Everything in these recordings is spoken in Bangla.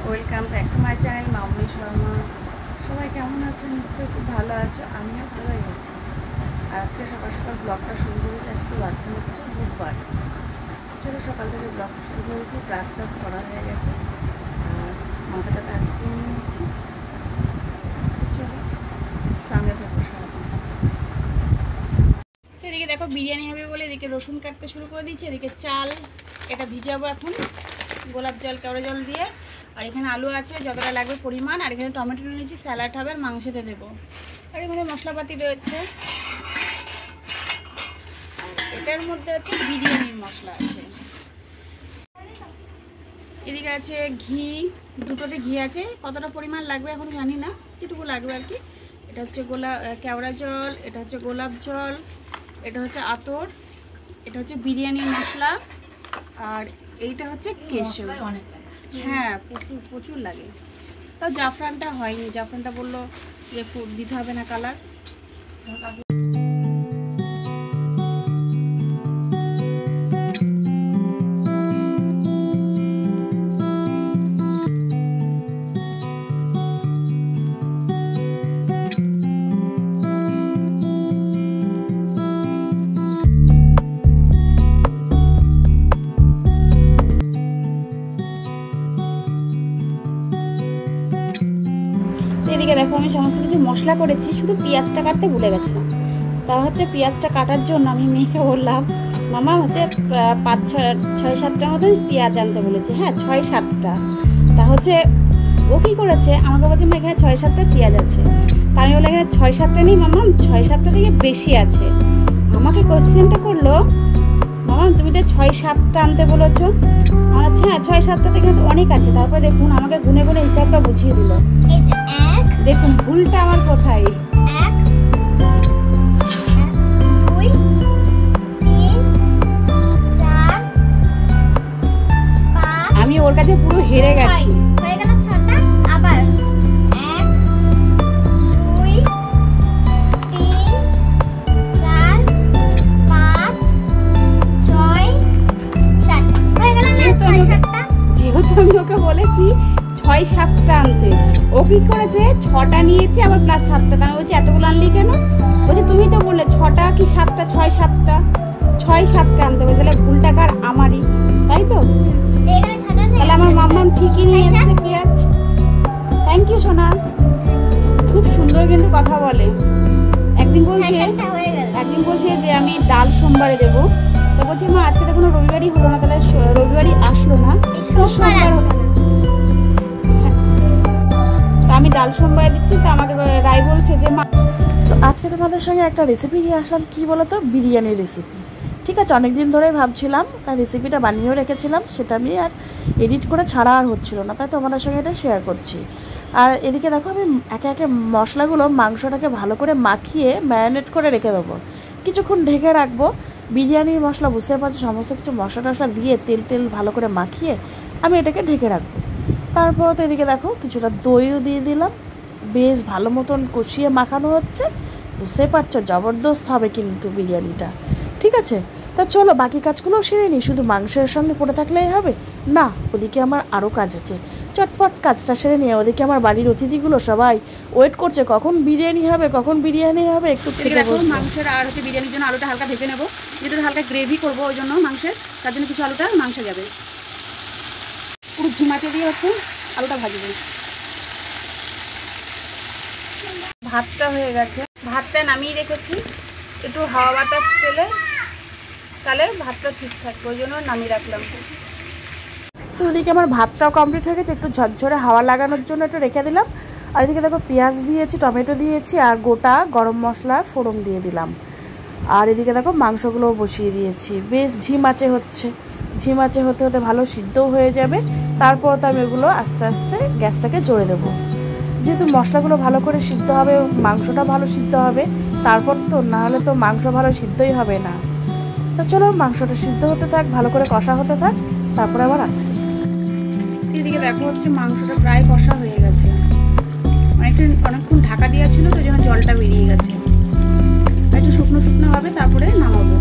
Welcome back to my channel Mamoni Sharma. সবাই কেমন আছে? নিশ্চয়ই খুব ভালো আছো, আমিও ভালোই আছি। আর আজকে সকাল সকাল ব্লগটা শুরু করে যাচ্ছি। বাড়তে হচ্ছে বুধবার। চলো সকাল থেকে ব্লগটা শুরু করেছি। ক্লাস টাস করা হয়ে গেছে আর মাথাটা ভ্যাকসিন নিয়েছি। চলো সঙ্গে থাকবো সারাদিন। এদিকে দেখো বিরিয়ানি হবে বলে এদিকে রসুন কাটতে শুরু করে দিচ্ছি। এদিকে চাল এটা ভিজাবো এখন গোলাপ জল কেওড়া জল দিয়ে। আর এখানে আলু আছে যতটা লাগবে পরিমাণ। আর এখানে টমেটো নিয়েছি, স্যালাড হবে আর মাংসতে দেবো। আর এখানে মশলাপাতি রয়েছে। আর এটার মধ্যে আছে বিরিয়ানির মশলা আছে। এদিকে আছে ঘি, দুটোতে ঘি আছে। কতটা পরিমাণ লাগবে এখন জানি না, যেটুকু লাগবে আর কি। এটা হচ্ছে কেওড়া জল, এটা হচ্ছে গোলাপ জল, এটা হচ্ছে আতর, এটা হচ্ছে বিরিয়ানির মশলা, আর এইটা হচ্ছে কেশর। হ্যাঁ প্রচুর প্রচুর লাগে। তাও জাফরানটা হয়নি, জাফরানটা বললো যে দিতে হবে না কালার। এদিকে দেখো আমি সমস্ত কিছু মশলা করেছি, শুধু পেঁয়াজটা কাটতে ভুলে গেছিলাম। তা হচ্ছে পেঁয়াজটা কাটার জন্য আমি মেয়েকে বললাম মামা হচ্ছে 5-6-7টা মতো পেঁয়াজ আনতে বলেছি। হ্যাঁ 6-7টা। তা হচ্ছে ও কী করেছে, আমাকে বলছে মা এখানে 6-7টা পেঁয়াজ আছে। তা আমি বললাম এখানে 6-7টা নেই মামা, 6-7টা থেকে বেশি আছে। আমাকে কোশ্চেনটা করলো মামা তুমি তো 6-7টা আনতে বলেছো। আমার হচ্ছে হ্যাঁ 6-7টা থেকে অনেক আছে। তারপরে দেখুন আমাকে গুনে গুনে হিসাবটা বুঝিয়ে দিল। দেখুন ভুলটা আমার কোথায়। আমি ওর কাছে পুরো হেরে গেছি। যেহেতু আমি ওকে বলেছি 6-7টা আনতে, ও কি করেছে 6টা নিয়েছে আবার প্লাস 7টা। আমি বলছি এতগুলো আনলি কেন? বলছে তুমি তো বললে 6টা কি 7টা, 6-7টা, 6-7টা আনতে হবে। তাহলে ভুলটা কার? আমারই, তাই তো? তাহলে আমার মাম্মাম ঠিকই নিয়ে এসেছে পেঁয়াজ। থ্যাংক ইউ সোনা, খুব সুন্দর কিন্তু কথা বলে। একদিন বলছে যে আমি ডাল সোমবারে দেবো। তো বলছে মা আজকে তো কোনো রবিবারই হলো না, তাহলে রবিবারই আসলো না, সোমবার আমি ডাল সোমবারে দিচ্ছি। তো আমাকে রায় বলছে যে মা তো আজকে তোমাদের সঙ্গে একটা রেসিপি নিয়ে আসলাম। কি বলো তো, বিরিয়ানির রেসিপি। ঠিক আছে, অনেকদিন ধরেই ভাবছিলাম, তার রেসিপিটা বানিয়েও রেখেছিলাম, সেটা আমি আর এডিট করে ছাড়া আর হচ্ছিল না, তাই তোমাদের সঙ্গে এটা শেয়ার করছি। আর এদিকে দেখো আমি একে একে মশলাগুলো মাংসটাকে ভালো করে মাখিয়ে ম্যারিনেট করে রেখে দেবো, কিছুক্ষণ ঢেকে রাখবো। বিরিয়ানির মশলা বুঝতে পারছি, সমস্ত কিছু মশলা টশলা দিয়ে তেল ভালো করে মাখিয়ে আমি এটাকে ঢেকে রাখবো। তারপর তো এদিকে দেখো কিছুটা দইও দিয়ে দিলাম, বেশ ভালো মতন কষিয়ে মাখানো হচ্ছে। বুঝতেই পারছো জবরদস্ত হবে কিন্তু বিরিয়ানিটা। ঠিক আছে, তা চলো বাকি কাজগুলো সেরে নিই। শুধু মাংসের সঙ্গে পড়ে থাকলেই হবে না, ওদিকে আমার আরও কাজ আছে। চটপট কাজটা সেরে নিয়ে ওদিকে আমার বাড়ির অতিথিগুলো সবাই ওয়েট করছে কখন বিরিয়ানি হবে, কখন বিরিয়ানি হবে। একটু দেখো মাংসের আর হচ্ছে বিরিয়ানির জন্য আলুটা হালকা ভেজে নেবো, যেটা হালকা গ্রেভি করবো ওই জন্য মাংসের, তার জন্য কিছু আলুটা মাংসে যাবে। পুরো ঝিমাচে দিয়ে হচ্ছে আলুটা ভাজবো। ভাতটা হয়ে গেছে, ভাতটা নামিয়ে রেখেছি। একটু হাওয়া বাতাস পেলে তাহলে ভাতটা ঠিক থাকবে, ওই জন্য নামিয়ে রাখলাম। তো ওদিকে আমার ভাতটাও কমপ্লিট হয়ে গেছে, একটু ঝরঝরে হাওয়া লাগানোর জন্য একটু রেখে দিলাম। আর এদিকে দেখো পেঁয়াজ দিয়েছি, টমেটো দিয়েছি, আর গোটা গরম মশলার ফোড়ন দিয়ে দিলাম। আর এদিকে দেখো মাংসগুলোও বসিয়ে দিয়েছি, বেশ ঝিমাচে হচ্ছে। ঝিমাচে হতে হতে ভালো সিদ্ধও হয়ে যাবে। তারপর তো আমি এগুলো আস্তে আস্তে গ্যাসটাকে জোরে দেবো, যেহেতু মশলাগুলো ভালো করে সিদ্ধ হবে, মাংসটা ভালো সিদ্ধ হবে। তারপর তো না হলে তো মাংস ভালো সিদ্ধই হবে না। তো চলো মাংসটা সিদ্ধ হতে থাক, ভালো করে কষা হতে থাক, তারপরে আবার আসছি। এদিকে দেখো হচ্ছে মাংসটা প্রায় কষা হয়ে গেছে, অনেকক্ষণ ঢাকা দেওয়া ছিল তো জন্য জলটা বেরিয়ে গেছে। একটু শুকনো শুকনো হবে তারপরে নামাবো,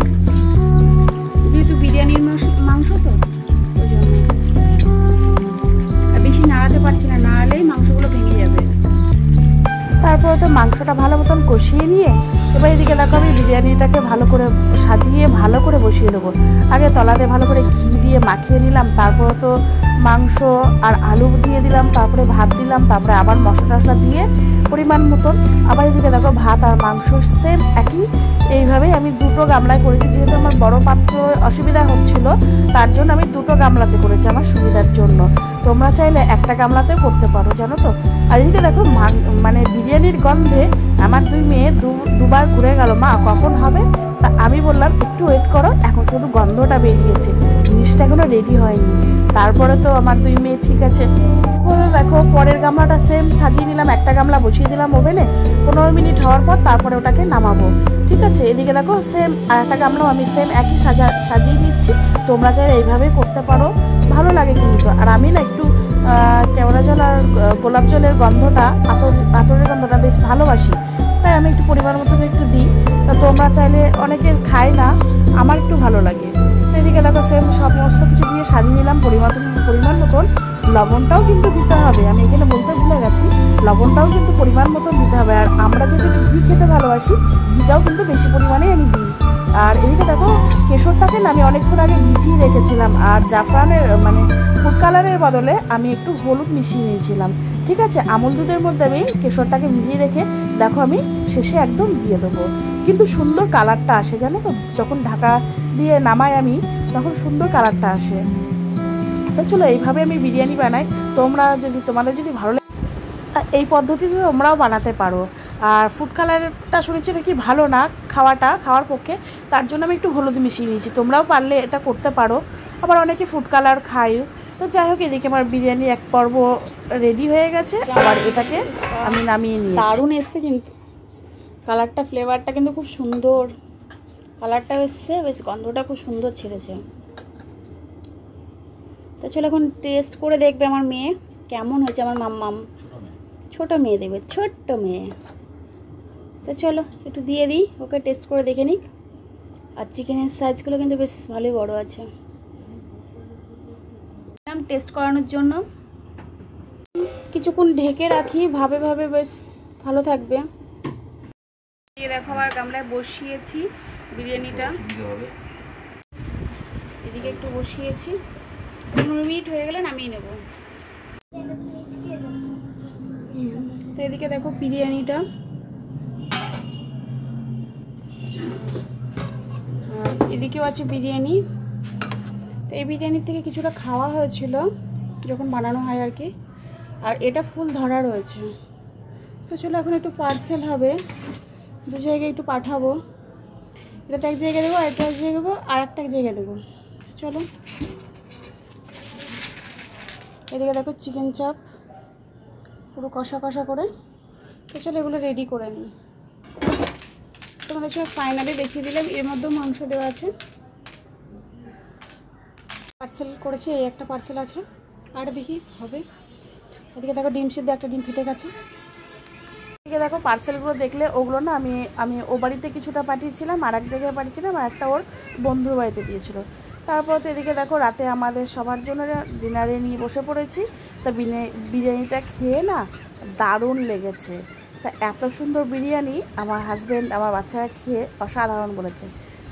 যেহেতু বিরিয়ানির মাংস তো ওই জন্য। আর বেশি নাড়াতে পারছি মাংসটা ভালো মতন কষিয়ে নিয়ে এবার এদিকে দেখো আমি বিরিয়ানিটাকে ভালো করে সাজিয়ে ভালো করে বসিয়ে দেবো। আগে তলাতে ভালো করে ঘি দিয়ে মাখিয়ে নিলাম, তারপরে তো মাংস আর আলু দিয়ে দিলাম, তারপরে ভাত দিলাম, তারপরে আবার মশলা টশলা দিয়ে পরিমাণ মতন আবার এদিকে দেখো ভাত আর মাংস সেম একই এইভাবেই আমি দুটো গামলায় করেছি। যেহেতু আমার বড় পাত্র অসুবিধা হচ্ছিল তার জন্য আমি দুটো গামলাতে করেছি আমার সুবিধার জন্য। তোমরা চাইলে একটা গামলাতেও করতে পারো জানো তো। আর এদিকে দেখো মানে বিরিয়ানির গন্ধে আমার দুই মেয়ে দুবার ঘুরে গেল, মা কখন হবে? তা আমি বললাম একটু ওয়েট করো, এখন শুধু গন্ধটা বেরিয়েছে, জিনিসটা এখনো রেডি হয়নি। তারপরে তো আমার দুই মেয়ে ঠিক আছে দেখো পরের গামলাটা সেম সাজিয়ে নিলাম, একটা গামলা বসিয়ে দিলাম ওভেনে, 15 মিনিট হওয়ার পর তারপরে ওটাকে নামাবো। ঠিক আছে, এদিকে দেখো সেম আর একটা গামলাও আমি সেম একই সাজিয়ে নিচ্ছি। তোমরা চাইলে এইভাবেই করতে পারো, ভালো লাগে কিন্তু। আর আমি না একটু কেওড়া জল আর গোলাপ জলের গন্ধটা আতরের গন্ধটা বেশ ভালোবাসি, তাই আমি একটু পরিমাণ মতন একটু দিই। তা তোমরা চাইলে অনেকে খায় না, আমার একটু ভালো লাগে। এদিকে দেখো সেম সমস্ত কিছু দিয়ে সাজিয়ে নিলাম পরিমাণ মতন। লবণটাও কিন্তু দিতে হবে, আমি এখানে বলতে ভুলে গেছি, লবণটাও কিন্তু পরিমাণ মতন দিতে হবে। আর আমরা যদি ঘি খেতে ভালোবাসি, ঘিটাও কিন্তু বেশি পরিমাণে আমি দিই। আর এদিকে দেখো কেশরটাকে না আমি অনেকক্ষণ আগে ভিজিয়ে রেখেছিলাম, আর জাফরানের মানে ফুড কালারের বদলে আমি একটু হলুদ মিশিয়ে নিয়েছিলাম। ঠিক আছে, আমুল দুধের মধ্যে আমি কেশরটাকে ভিজিয়ে রেখে দেখো আমি শেষে একদম দিয়ে দেবো, কিন্তু সুন্দর কালারটা আসে জানো তো। যখন ঢাকা দিয়ে নামাই আমি তখন সুন্দর কালারটা আসে। তো চলো এইভাবে আমি বিরিয়ানি বানাই, তোমাদের যদি ভালো লাগে এই পদ্ধতিতে তোমরাও বানাতে পারো। আর ফুড কালারটা শুনেছি নাকি ভালো না খাওয়ার পক্ষে, তার জন্য আমি একটু হলুদ মিশিয়ে নিয়েছি। তোমরাও পারলে এটা করতে পারো, আবার অনেকে ফুড কালার খায়। তো যাই হোক, এদিকে আমার বিরিয়ানি এক পর্ব রেডি হয়ে গেছে, আবার এটাকে আমি নামিয়ে নিই। দারুণ এসছে কিন্তু কালারটা, ফ্লেভারটা কিন্তু খুব সুন্দর কালারটা এসছে, বেশ গন্ধটা খুব সুন্দর ছেড়েছে। তো চলো এখন টেস্ট করে দেখবে আমার মেয়ে কেমন হয়েছে। আমার মাম্মাম ছোট মেয়ে দেখবে, ছোট্ট মেয়ে। তো চলো একটু দিয়ে দিই ওকে, টেস্ট করে দেখে নিক। আর চিকেনের সাইজগুলো কিন্তু বেশ ভালোই বড় আছে। টেস্ট করানোর জন্য কিছুক্ষণ ঢেকে রাখি, ভাবে বেশ ভালো থাকবে। দেখো আবার গামলায় বসিয়েছি বিরিয়ানিটা, এদিকে একটু বসিয়েছি, 15 মিনিট হয়ে গেলে নামিয়ে নেব। তো এদিকে দেখো বিরিয়ানিটা, এদিকেও আছে বিরিয়ানি। তো এই বিরিয়ানির থেকে কিছুটা খাওয়া হয়েছিল যখন বানানো হয় আর কি, আর এটা ফুল ধরা রয়েছে। তো চলো এখন একটু পার্সেল হবে, দু জায়গায় একটু পাঠাবো। এটাতে এক জায়গায় দেবো, আরেকটা এক জায়গায় দেবো, আর একটা এক জায়গায় দেবো। চলো এদিকে দেখো চিকেন চাপ পুরো কষা কষা করে। তো চলো এগুলো রেডি করে নিই। তোমাদের সব ফাইনালি দেখিয়ে দিলাম, এর মধ্যেও মাংস দেওয়া আছে। পার্সেল করেছি, এই একটা পার্সেল আছে, আর দেখি হবে। এদিকে দেখো ডিম সিদ্ধ, একটা ডিম ফেটে গেছে। এদিকে দেখো পার্সেলগুলো দেখলে ওগুলো না আমি ও বাড়িতে কিছুটা পাঠিয়েছিলাম, আর এক জায়গায় পাঠিয়েছিলাম, আর একটা ওর বন্ধুর বাড়িতে দিয়েছিল। তারপর তো এদিকে দেখো রাতে আমাদের সবার জন্য ডিনারে নিয়ে বসে পড়েছি। তা বিরিয়ানিটা খেয়ে না দারুণ লেগেছে। তা এত সুন্দর বিরিয়ানি আমার হাজব্যান্ড আমার বাচ্চারা খেয়ে অসাধারণ বলেছে।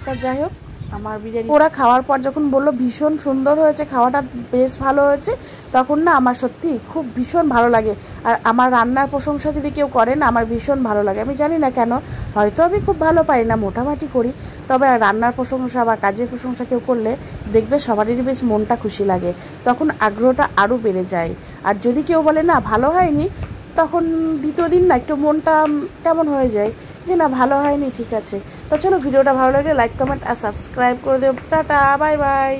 তা যাই হোক, আমার বিরিয়ানি ওরা খাওয়ার পর যখন বললো ভীষণ সুন্দর হয়েছে, খাওয়াটা বেশ ভালো হয়েছে, তখন না আমার সত্যি খুব ভীষণ ভালো লাগে। আর আমার রান্নার প্রশংসা যদি কেউ করে না, আমার ভীষণ ভালো লাগে। আমি জানি না কেন, হয়তো আমি খুব ভালো পারি না, মোটামুটি করি, তবে রান্নার প্রশংসা বা কাজের প্রশংসা কেউ করলে দেখবে সবারই বেশ মনটা খুশি লাগে, তখন আগ্রহটা আরও বেড়ে যায়। আর যদি কেউ বলে না ভালো হয়নি, তখন দ্বিতীয় দিন না একটু মনটা কেমন হয়ে যায় যে না ভালো হয়নি, ঠিক আছে। তো চলো ভিডিওটা ভালো লাগলে লাইক কমেন্ট আর সাবস্ক্রাইব করে দেবো। Tata, bye bye.